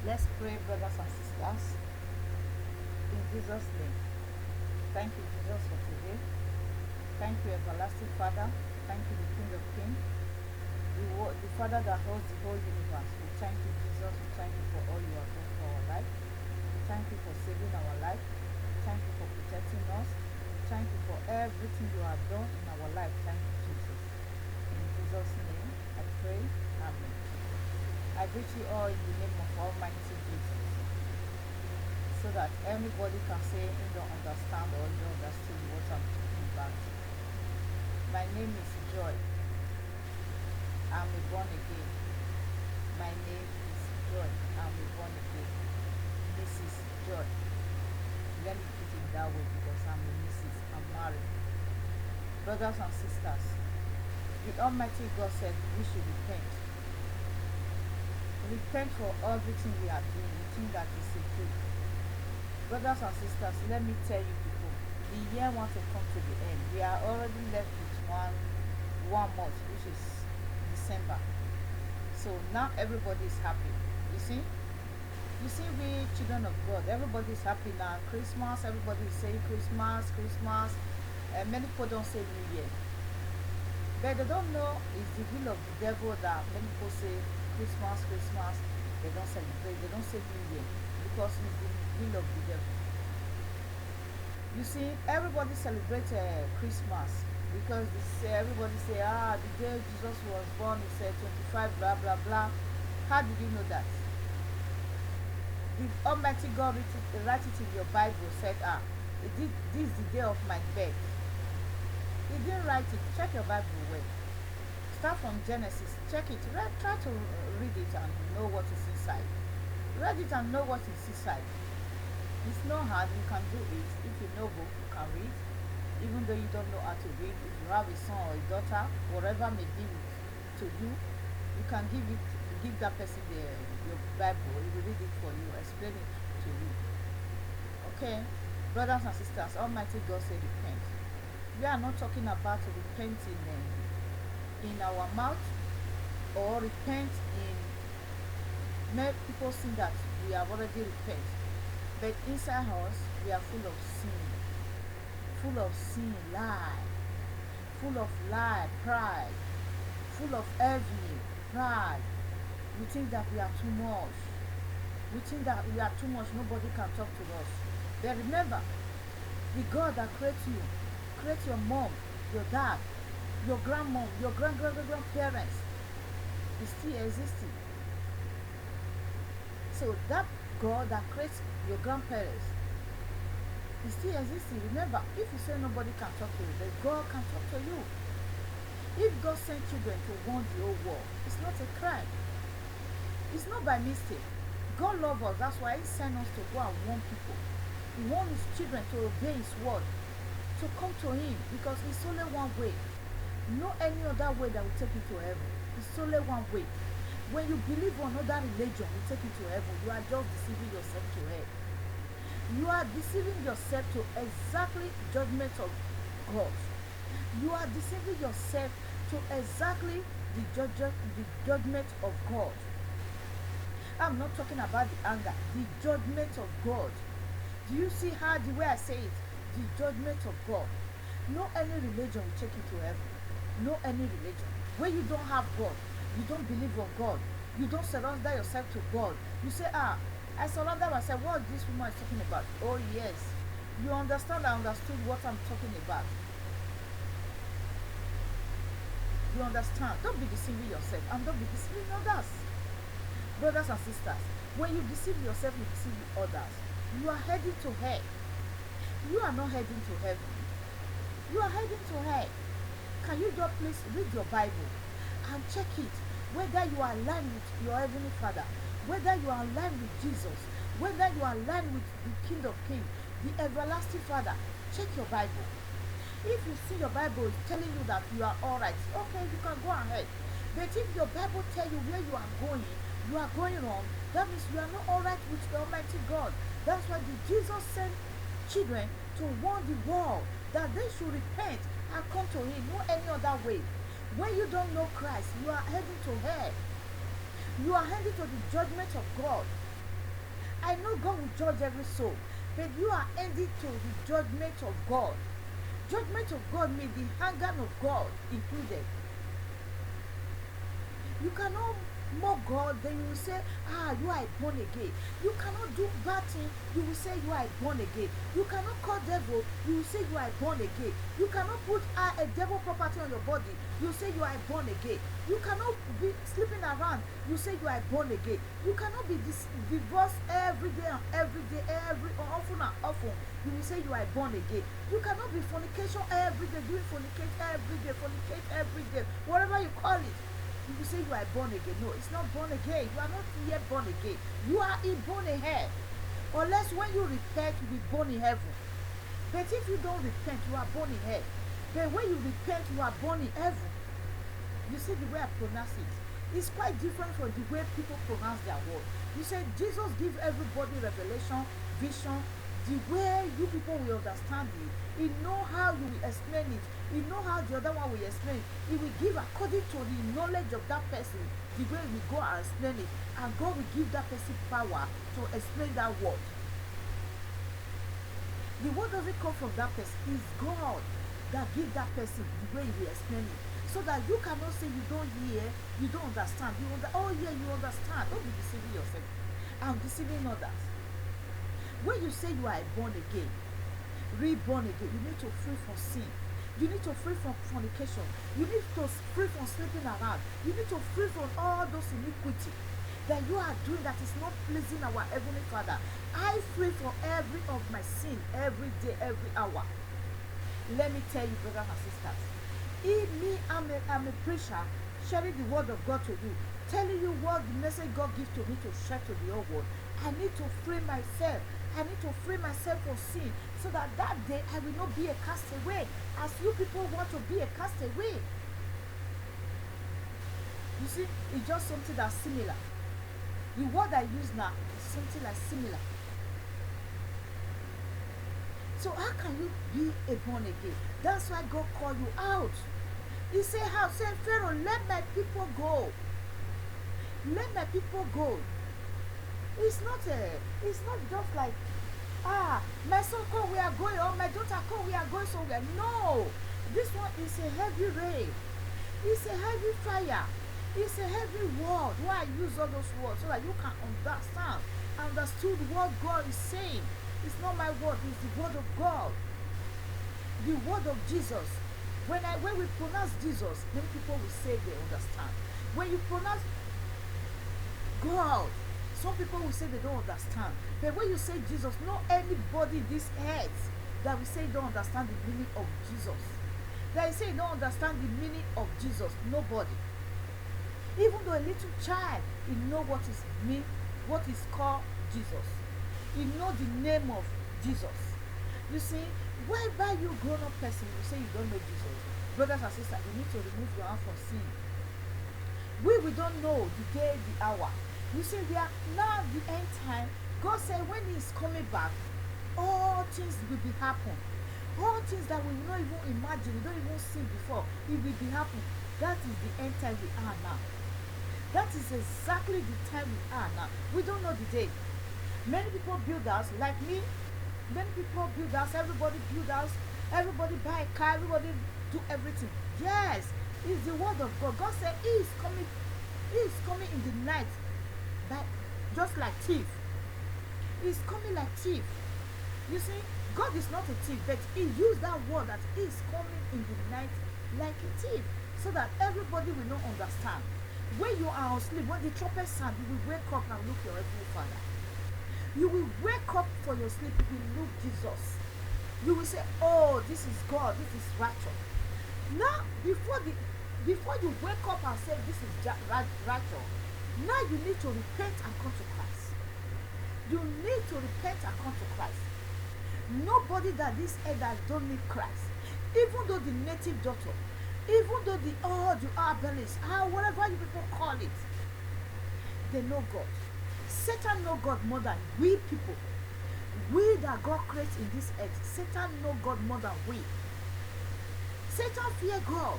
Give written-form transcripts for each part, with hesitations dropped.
Let's pray, brothers and sisters, in Jesus' name. Thank you, Jesus, for today. Thank you, everlasting Father. Thank you, the King of Kings, the Father that holds the whole universe. We thank you, Jesus. We thank you for all you have done for our life. We thank you for saving our life. We thank you for protecting us. We thank you for everything you have done in our life. Thank you, Jesus. In Jesus' name, I pray. Amen. I greet you all in the name of Almighty Jesus, so that anybody can say you don't understand or you don't understand what I'm talking about. My name is Joy. I'm a born again. My name is Joy. I'm a born again. Mrs. Joy. Let me put it that way because I'm a Mrs. I'm married. Brothers and sisters, the Almighty God said we should repent. Repent for everything we are doing. We think that is a joke. Brothers and sisters, let me tell you people, the year wants to come to the end. We are already left with one month, which is December. So now everybody is happy. You see? You see, we children of God, everybody is happy now. Christmas, everybody is saying Christmas, Christmas. And many people don't say New Year. But they don't know it's the will of the devil that many people say Christmas, Christmas. They don't celebrate, they don't say New Year because it's the will of the devil. You see, everybody celebrates Christmas because everybody say, the day Jesus was born is 25, blah, blah, blah. How did you know that? The Almighty God write it in your Bible, said, this is the day of my birth. He didn't write it. Check your Bible well. Start from Genesis, check it. Try to read it and know what is inside. Read it and know what is inside. It's not hard, you can do it. If you know book, you can read. Even though you don't know how to read, if you have a son or a daughter, whatever may be to you, you can give that person your Bible. He will read it for you, explain it to you. Okay, brothers and sisters, Almighty God said repent. We are not talking about repenting in our mouth or repent in make people see that we have already repented. But inside us, we are full of sin, lie, pride, full of envy, pride. We think that we are too much. Nobody can talk to us. But remember, the God that creates you, creates your mom, your dad, your grandmom, your grandparents, is still existing. So that God that creates your grandparents is still existing. Remember, if you say nobody can talk to you, then God can talk to you. If God sent children to warn the whole world, it's not a crime. It's not by mistake. God loves us. That's why He sent us to go and warn people. He wants His children to obey His word, to come to Him, because it's only one way. No any other way that will take you to heaven. It's only one way. When you believe on another religion will take you to heaven, you are just deceiving yourself to hell. You are deceiving yourself to exactly judgment of God. You are deceiving yourself to exactly the judgment of God. I'm not talking about the anger, the judgment of God. Do you see how the way I say it? The judgment of God. No any religion will take you to heaven. No any religion. When you don't have God, you don't believe on God, you don't surrender yourself to God. You say, I surrender myself. What this woman is talking about? Oh yes, you understand. I understood what I'm talking about. You understand. Don't be deceiving yourself and don't be deceiving others. Brothers and sisters, when you deceive yourself, you deceive others. You are heading to hell. You are not heading to heaven. You are heading to hell. Can you just please read your Bible and check it, whether you are aligned with your Heavenly Father, whether you are aligned with Jesus, whether you are aligned with the King of Kings, the everlasting Father. Check your Bible. If you see your Bible is telling you that you are alright, okay, you can go ahead. But if your Bible tell you where you are going wrong, that means you are not alright with the Almighty God. That's why Jesus sent children to warn the world that they should repent and come to Him. No any other way. When you don't know Christ, you are heading to hell. You are heading to the judgment of God. I know God will judge every soul, but you are ending to the judgment of God. Judgment of God means the anger of God included. You cannot mock God, then you will say, you are born again. You cannot do bad thing, you will say you are born again. You cannot call devil, you will say you are born again. You cannot put a devil property on your body, you say you are born again. You cannot be sleeping around, you say you are born again. You cannot be divorced every day, every often, you will say you are born again. You cannot be fornication every day, doing fornicate every day, whatever you call it. You will say you are born again. No, it's not born again. You are not yet born again. You are born ahead. Unless when you repent, you will be born in heaven. But if you don't repent, you are born in hell. But when you repent, you are born in heaven. You see the way I pronounce it. It's quite different from the way people pronounce their word. You say Jesus give everybody revelation, vision, the way you people will understand it. He know how you will explain it. He know how the other one will explain it. He will give according to the knowledge of that person, the way we go and explain it. And God will give that person power to explain that word. The word doesn't come from that person. It's God that give that person the way he will explain it. So that you cannot say you don't hear, you don't understand. Oh yeah, you understand. Don't be deceiving yourself. I'm deceiving others. When you say you are born again, reborn again, you need to free from sin. You need to free from fornication. You need to free from sleeping around. You need to free from all those iniquity that you are doing that is not pleasing our Heavenly Father. I free from every of my sin every day, every hour. Let me tell you, brothers and sisters, I'm a preacher, sharing the word of God to you, telling you what the message God gives to me to share to the whole world. I need to free myself. I need to free myself from sin so that day I will not be a castaway as you people want to be a castaway. You see, it's just something that's similar. The word I use now is something like similar. So how can you be a born again? That's why God called you out. He said, Pharaoh, let my people go. Let my people go. It's not just like, my son come, we are going, or my daughter come, we are going somewhere. No, this one is a heavy rain. It's a heavy fire. It's a heavy word. Why I use all those words? So that you can understood what God is saying. It's not my word, it's the word of God. The word of Jesus. When we pronounce Jesus, many people will say they understand. When you pronounce God, some people will say they don't understand. But when you say Jesus, not anybody this earth that will say they don't understand the meaning of Jesus. That will say they don't understand the meaning of Jesus. Nobody. Even though a little child, he know what is called Jesus. He know the name of Jesus. You see, whereby you grown up person, you say you don't know Jesus. Brothers and sisters, you need to remove your hand from sin. We don't know the day, the hour. You see, we are now the end time. God said when he is coming back, all things will be happen. All things that we not even imagine, we don't even see before, it will be happen. That is the end time we are now. That is exactly the time we are now. We don't know the day. Many people build house, like me. Many people build house, everybody build house, everybody buy a car, everybody do everything. Yes, it's the word of God. God said he is coming in the night, just like thief. He's coming like thief. You see, God is not a thief, but he used that word that he is coming in the night like a thief, so that everybody will not understand. When you are asleep, when the trumpet sound, you will wake up and look your Heavenly Father. You will wake up for your sleep, you will look Jesus. You will say, oh, this is God, this is righteous. Now, before you wake up and say this is righteous, now you need to repent and come to Christ. You need to repent and come to Christ. Nobody that this elder don't need Christ. Even though the native daughter, even though the Abelists, whatever you people call it, they know God. Satan know God more than we people. We that God creates in this earth, Satan know God more than we. Satan fear God.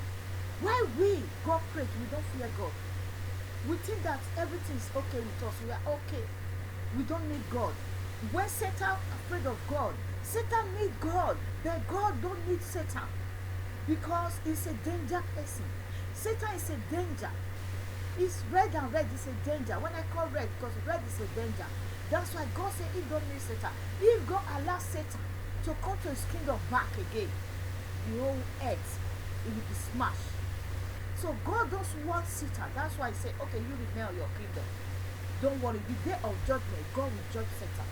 Why we, God create, we don't fear God? We think that everything is okay with us. We are okay. We don't need God. When Satan afraid of God, Satan need God, but God don't need Satan, because he's a danger person. Satan is a danger. It's red, and red is a danger. When I call red, because red is a danger. That's why God said he don't need Satan. If God allows Satan to come to his kingdom back again, the whole earth, it will be smashed. So God doesn't want Satan. That's why he said, okay, you remain on your kingdom. Don't worry, the day of judgment, God will judge Satan.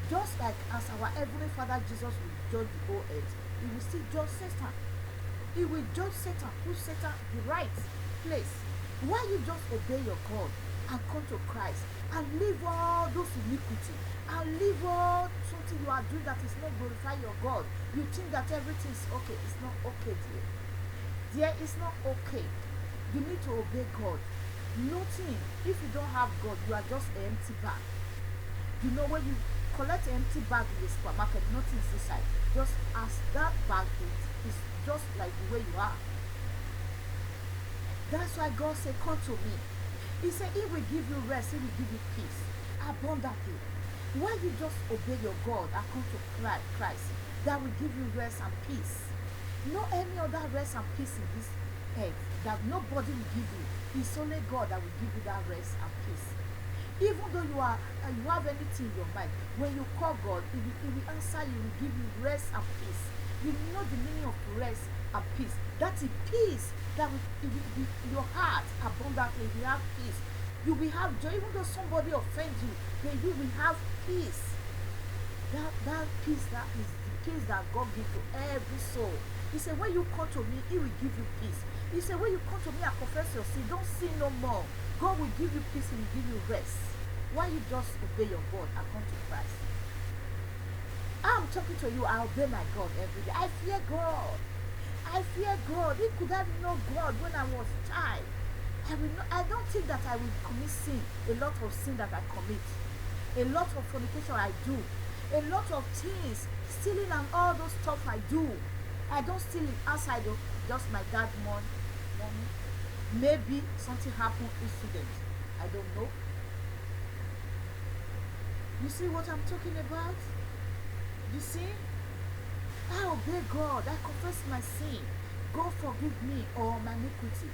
Just like as our Heavenly Father Jesus will judge the whole earth, he will still judge Satan. He will judge Satan, put Satan in the right place. Why you just obey your God and come to Christ and leave all those iniquity and leave all something you are doing that is not glorify your God? You think that everything is okay. It's not okay, dear. Dear, it's not okay. You need to obey God. Nothing. If you don't have God, you are just an empty bag. You know, when you collect an empty bag in the supermarket, nothing is inside. Just as that bag is just like the way you are. That's why God said, come to me. He said, he will give you rest, he will give you peace abundantly. Why you just obey your God and come to Christ, that will give you rest and peace. No any other rest and peace in this earth that nobody will give you. It's only God that will give you that rest and peace. Even though you have anything in your mind, when you call God, he will answer you, will give you rest and peace. You know the meaning of rest and peace. That is peace that will be your heart abundantly. You have peace. You will have joy. Even though somebody offends you, then you will have peace. That peace, that is the peace that God gives to every soul. He said, when you come to me, he will give you peace. He said, when you come to me and confess your sin, don't sin no more. God will give you peace, he will give you rest. Why you just obey your God and come to Christ? I'm talking to you, I obey my God every day. I fear God. I fear God. He could have known God when I was a child. I don't think that I will commit sin, a lot of sin that I commit, a lot of fornication I do, a lot of things, stealing and all those stuff I do. I don't steal it outside of just my dad money. Maybe something happened, incident. I don't know. You see what I'm talking about? You see? I obey God. I confess my sin. God forgive me all my iniquity.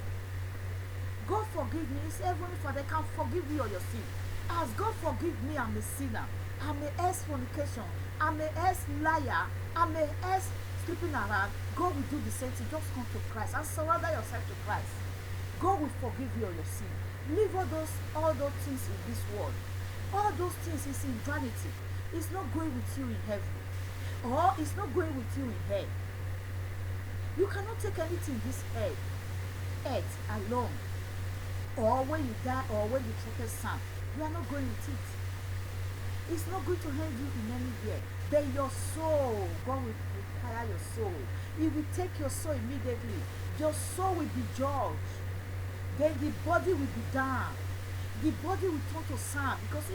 God forgive me. It's Heavenly Father can forgive you all your sin. As God forgive me, I'm a sinner. I'm a ex-fornication. I'm a ex-liar. I'm a ex-sleeping around. God will do the same thing. Just come to Christ and surrender yourself to Christ. God will forgive you all your sin. Leave all those things in this world. All those things is in vanity. It's not going with you in heaven. Or it's not going with you in hell. You cannot take anything this earth alone. Or when you die, or when you trumpet sound, you are not going with it. It's not going to hand you in anywhere. Then your soul, God will require your soul. He will take your soul immediately. Your soul will be judged. Then the body will be down. The body will turn to sand, because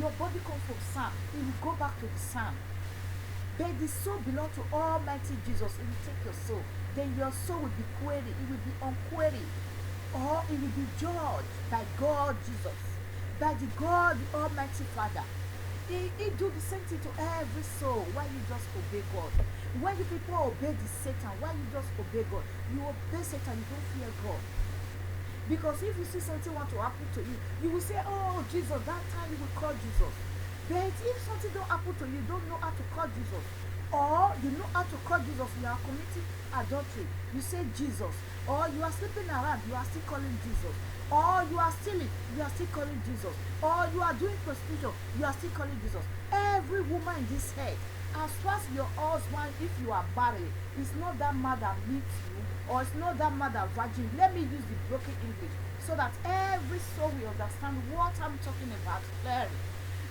your body comes from sand. It will go back to the sand. But the soul belongs to Almighty Jesus. He will take your soul. Then your soul will be queried. It will be unqueried. Or it will be judged by God Jesus. By the God, the Almighty Father. He do the same thing to every soul. Why you just obey God? When you people obey the Satan, why you just obey God? You obey Satan, you don't fear God. Because if you see something want to happen to you, you will say, oh, Jesus, that time you will call Jesus. But if something don't happen to you, you don't know how to call Jesus. Or you know how to call Jesus, you are committing adultery, you say Jesus. Or you are sleeping around, you are still calling Jesus. Or you are stealing, you are still calling Jesus. Or you are doing prostitution, you are still calling Jesus. Every woman in this head, as far as your husband, if you are married, it's not that man that meets you, or it's not that man that virgin. Let me use the broken English so that every soul will understand what I'm talking about clearly.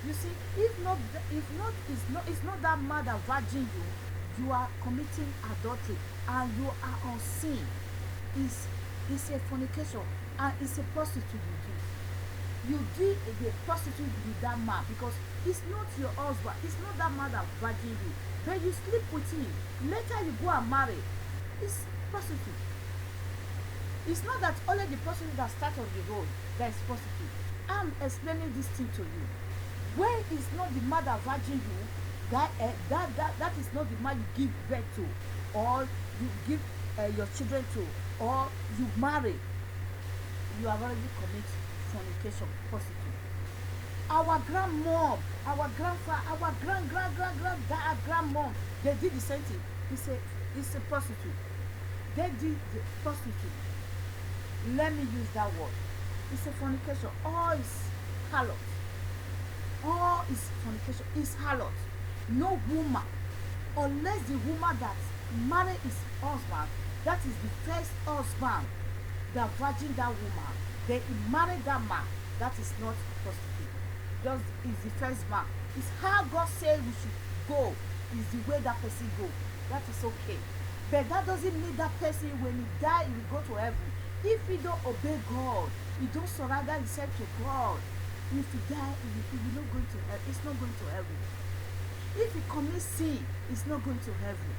You see, it's not that man that virgin you are committing adultery and you are on sin. It's a fornication and it's a prostitute you do a prostitute with that man, because it's not your husband, it's not that man that virgin you, but you sleep with him, later you go and marry. It's prostitute. It's not that only the prostitute that starts on the road that is prostitute. I'm explaining this thing to you. When it's not the man that virgin you, that is not the man you give birth to, or you give your children to, or you marry. You have already commit fornication, prostitute. Our grandmom, our grandfather, our grandmom, they did the same thing. It's a prostitute. They did the prostitute. Let me use that word. It's a fornication. All is harlot. All is fornication. It's harlot. No woman, unless the woman that married his husband, that is the first husband, that virgin that woman, then he married that man, that is not prostitute. Just is the first man. It's how God says we should go. Is the way that person go. That is okay. But that doesn't mean that person, when he die, he will go to heaven. If he don't obey God, he don't surrender himself to God, if he die, he will not going to heaven. It's not going to heaven. If he commits sin, it's not going to heaven.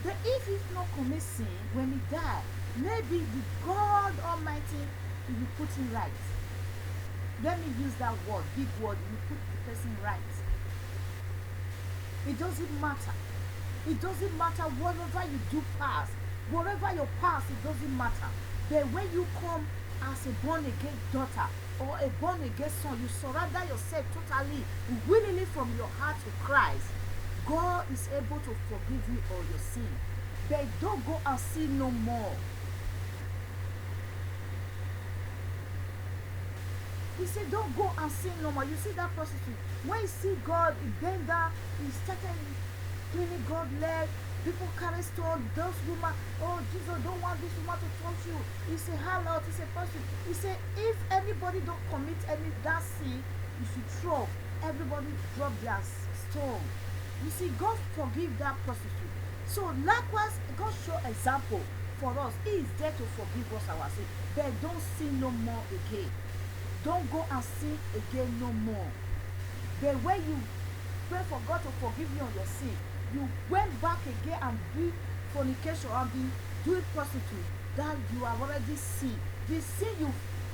But if he not commit sin, when he die, maybe the God Almighty will put him right. Let me use that word, big word, you put the person right. It doesn't matter. It doesn't matter whatever you do past, whatever your past, it doesn't matter. But when you come as a born again daughter or a born again son, you surrender yourself totally, willingly from your heart to Christ, God is able to forgive you all your sin. But don't go and sin no more. He said, don't go and sin no more. You see that prostitute, when you see God, he bend down, he started cleaning God's leg. People carry stone, those women, oh, Jesus don't want this woman to touch you. He said, harlot, he said, prostitute. He said, if anybody don't commit any that sin, you should throw. Everybody drop their stone. You see, God forgive that prostitute. So likewise, God show example for us. He is there to forgive us our sin. But don't sin no more again. Don't go and sin again no more. But when you pray for God to forgive you on your sin, you went back again and do fornication and be doing prostitute, that you have already sinned. The sin you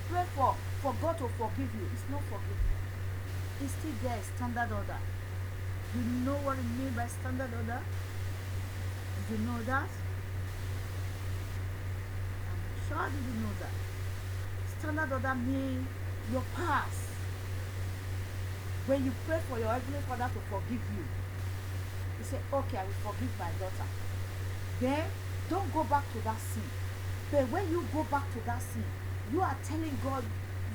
pray for God to forgive you, it's not forgiven. It's still there, standard order. You know what it means by standard order? Did you know that? I'm sure did you know that? Standard order means your past. When you pray for your Heavenly Father to forgive you, you say, okay, I will forgive my daughter. Then don't go back to that sin. But when you go back to that sin, you are telling God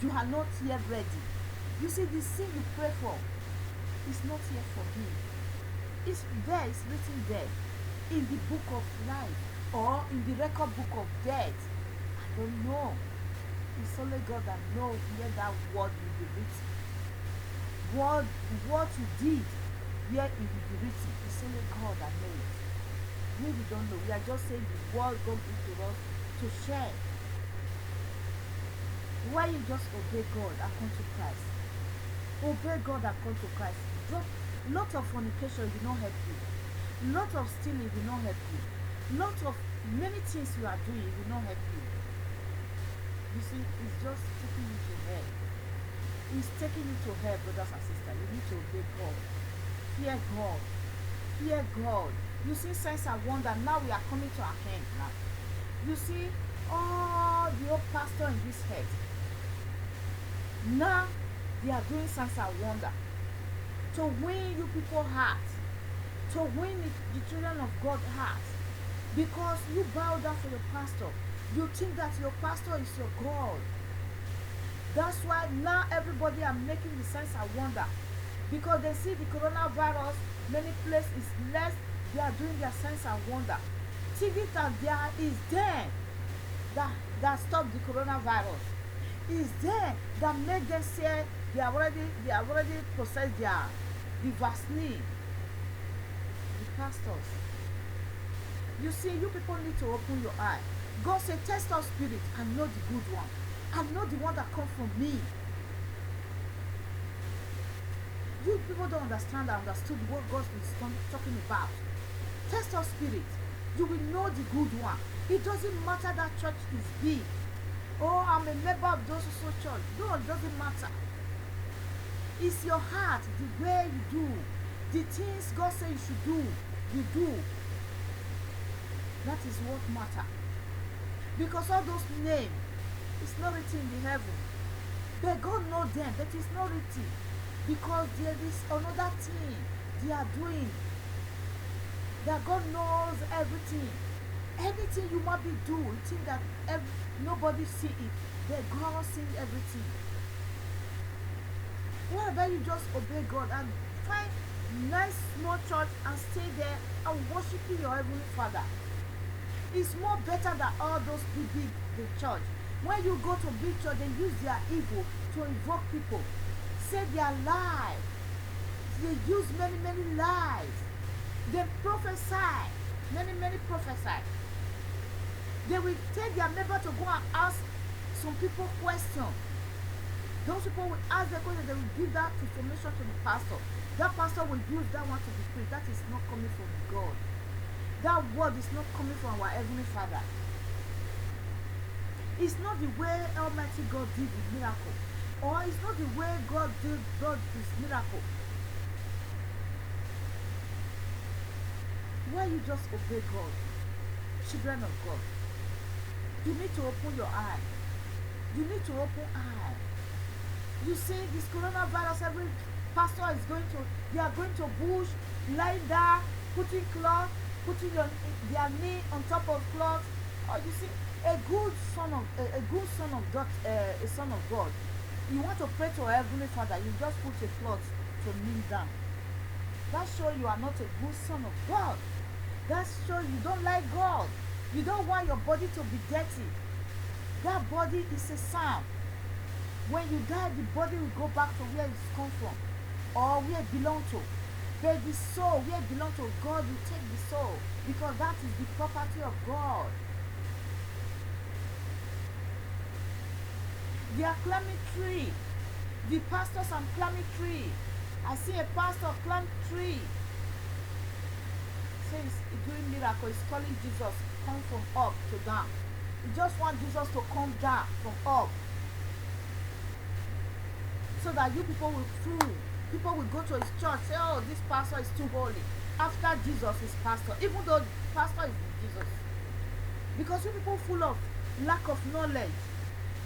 you are not yet ready. You see, the sin you pray for is not yet forgiven. It's there, it's written there in the book of life or in the record book of death. I don't know. It's only God that knows where that word will be written. What you did, where it will be written. It's only God that knows it. We don't know. We are just saying the word God gives to us to share. Why you just obey God and come to Christ? Obey God and come to Christ. Lot of fornication will not help you. Lot of stealing will not help you. Lot of many things you are doing will not help you. You see, it's just taking you to hell. It's taking you to hell, brothers and sisters. You need to obey God. Fear God. Fear God. You see, signs and wonder. Now we are coming to our end now. You see, all the old pastor in this head. Now they are doing signs and wonder to win you people's heart, to win the children of God's heart, because you bow down for your pastor. You think that your pastor is your God. That's why now everybody are making the signs and wonder, because they see the coronavirus, many places is less. They are doing their signs and wonder, thinking that there is there that stop the coronavirus. Is there that make them say they are already processed the vaccine. The pastors. You see, you people need to open your eye. God said, test our spirit and know the good one. And know the one that comes from me. You people don't understand and understood what God is talking about. Test our spirit. You will know the good one. It doesn't matter that church is big. Oh, I'm a member of those social church. No, it doesn't matter. It's your heart, the way you do, the things God said you should do, you do. That is what matters. Because all those names, it's not written in the heaven. But God knows them, but it's not written. Because there is another thing they are doing. That God knows everything. Anything you might be doing, you think that nobody see it. But God sees everything. What about you just obey God and find nice small church and stay there and worshiping your heavenly Father? It's more better than all those big church. When you go to big church, they use their evil to invoke people, say their lies. They use many lies. They prophesy, many prophesy. They will tell their neighbor to go and ask some people questions. Those people will ask the question, they will give that information to the pastor. That pastor will use that one to be preached. That is not coming from God. That word is not coming from our heavenly Father. It's not the way Almighty God did the miracle, or it's not the way God did his miracle. Why you just obey God? Children of God, you need to open your eye. You need to open eye. You see this coronavirus, every pastor is going to, they are going to bush, lying down, putting cloth, putting their knee on top of cloth. Or you see, a son of God. You want to pray to our heavenly Father, you just put a cloth to kneel down. That shows you are not a good son of God. That shows you don't like God. You don't want your body to be dirty. That body is a psalm. When you die, the body will go back to where it's come from, or where it belongs to. But the soul, where it belongs to, God will take the soul, because that is the property of God. They are climbing tree. The pastors are climbing tree. I see a pastor climb tree. Says he's doing miracle. He's calling Jesus come from up to down. He just wants Jesus to come down from up, so that you people will fool. People will go to his church, say, oh, this pastor is too holy. After Jesus is pastor, even though pastor is Jesus. Because you people full of lack of knowledge.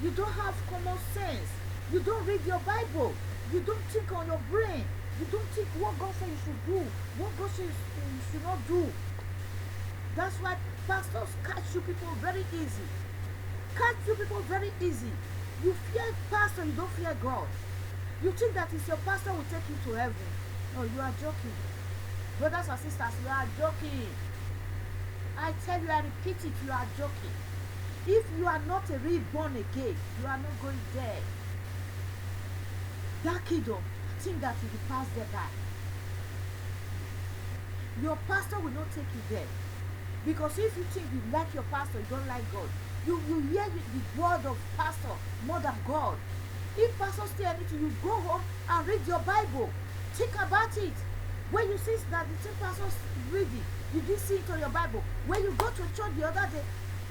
You don't have common sense. You don't read your Bible. You don't think on your brain. You don't think what God says you should do, what God says you should not do. That's why pastors catch you people very easy. Catch you people very easy. You fear pastor, you don't fear God. You think that it's your pastor will take you to heaven. No, you are joking. Brothers and sisters, you are joking. I tell you, I repeat it, you are joking. If you are not a reborn again, you are not going there. That kingdom, think that you will pass there by. Your pastor will not take you there. Because if you think you like your pastor, you don't like God. You hear the word of pastor more than God. If pastor say anything, you go home and read your Bible. Think about it. When you see that the same pastor's reading, you didn't see it on your Bible. When you go to church the other day,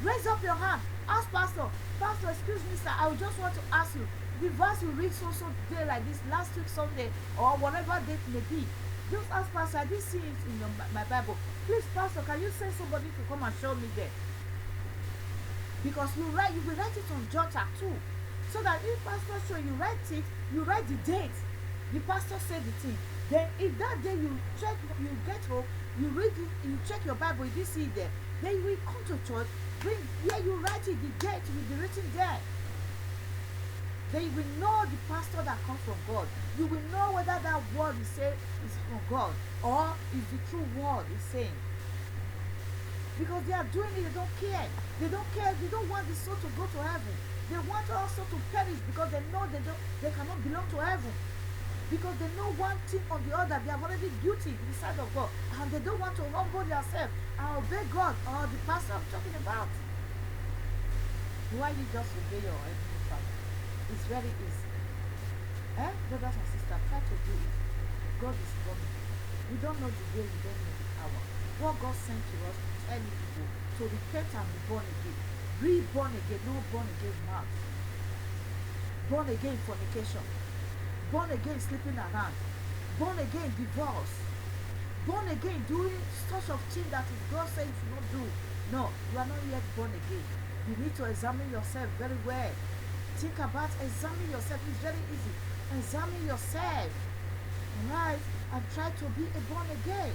raise up your hand. Ask pastor, pastor, excuse me, sir, I just want to ask you, the verse you read so day like this, last week Sunday, or whatever date may be, just ask pastor, I didn't see it in my Bible. Please, pastor, can you send somebody to come and show me there? Because you will write it on jotter too. So that if pastor show you write it, you write the date. The pastor said the thing. Then if that day you check, you get home, you read it, you check your Bible, you didn't see it there. Then you will come to church, bring where you write it, the date will be written there. Then you will know the pastor that comes from God. You will know whether that word he said is from God or is the true word he's saying. Because they are doing it, they don't care. They don't care. They don't want the soul to go to heaven. They want also to perish because they know they cannot belong to heaven. Because they know one thing or the other, they are already guilty in the sight of God. And they don't want to humble themselves and obey God or the pastor I'm talking about. Why you just obey your heavenly Father? It's very easy. Brothers and sisters, try to do it. God is coming. We don't know the day, we don't know the hour. What God sent to us to tell you people to repent and be born again. Reborn again, no born again mouth. Born again fornication. born again sleeping around, born again divorce, born again doing such of thing that is God said you should not do. No, you are not yet born again. You need to examine yourself very well. Think about examining yourself. It's very easy. Examine yourself, right, and try to be a born again.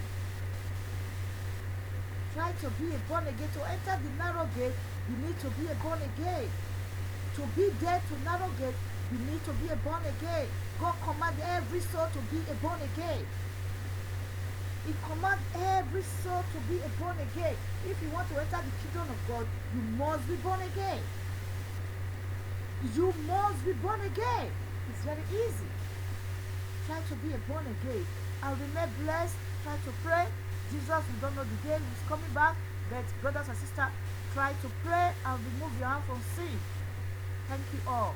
Try to be a born again. To enter the narrow gate, you need to be a born again. To be there to narrow gate, you need to be a born again. God command every soul to be a born again. He commands every soul to be a born again. If you want to enter the kingdom of God, you must be born again. You must be born again. It's very easy. Try to be a born again and remain blessed. Try to pray. Jesus, we don't know the day he's coming back, but brothers and sisters, try to pray and remove your hand from sin. Thank you all.